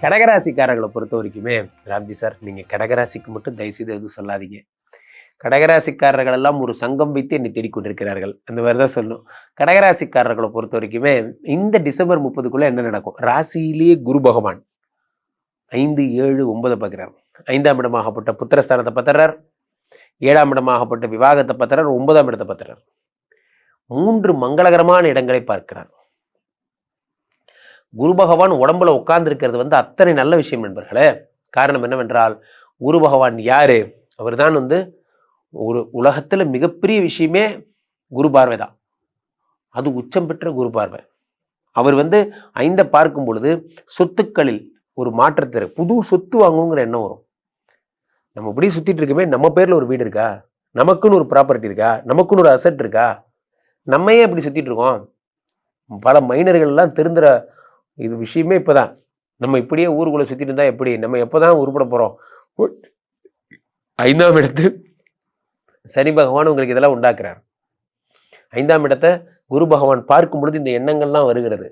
கடகராசிக்காரர்களை பொறுத்த வரைக்குமே, ராம்ஜி சார் நீங்கள் கடகராசிக்கு மட்டும் தயவுசெய்து எதுவும் சொல்லாதீங்க. கடகராசிக்காரர்கள் எல்லாம் ஒரு சங்கம் வைத்து என்னை தேடிக்கொண்டிருக்கிறார்கள். அந்த மாதிரி தான் சொல்லணும். கடகராசிக்காரர்களை பொறுத்த வரைக்குமே இந்த டிசம்பர் 30க்குள்ள என்ன நடக்கும்? ராசியிலேயே குரு பகவான் 5, 7, 9 பார்க்கிறார். 5ஆம் இடமாகப்பட்ட புத்திரஸ்தானத்தை பத்துறார். 7ஆம் இடமாகப்பட்ட விவாகத்தை பத்துறார். 9ஆம் இடத்தை பத்துறார். 3 மங்களகரமான இடங்களை பார்க்கிறார். குரு பகவான் உடம்புல உட்கார்ந்து இருக்கிறது அத்தனை நல்ல விஷயம் நண்பர்களே. காரணம் என்னவென்றால், குரு பகவான் யாரு? அவர் தான் ஒரு உலகத்துல மிகப்பெரிய விஷயமே குரு பார்வை தான். அது உச்சம் பெற்ற குரு பார்வை. அவர் 5 பார்க்கும் பொழுது சொத்துக்களில் ஒரு மாற்றத்தை, புது சொத்து வாங்குங்கிற எண்ணம் வரும். நம்ம இப்படி சுத்திட்டு இருக்கவே, நம்ம பேர்ல ஒரு வீடு இருக்கா? நமக்குன்னு ஒரு ப்ராப்பர்ட்டி இருக்கா? நமக்குன்னு ஒரு அசெட் இருக்கா? நம்ம ஏன் இப்படி சுத்திட்டு இருக்கோம்? பல மைனர்கள் எல்லாம் திருந்துற இது விஷயமே இப்பதான். நம்ம இப்படியே ஊருக்குள்ள சுத்திட்டு இருந்தா எப்படி? நம்ம எப்பதான் உருப்பட போறோம்? 5ஆம் இடத்து சனி பகவான் உங்களுக்கு இதெல்லாம் உண்டாக்குறார். 5ஆம் இடத்தை குரு பகவான் பார்க்கும் பொழுது இந்த எண்ணங்கள்லாம் வருகிறது.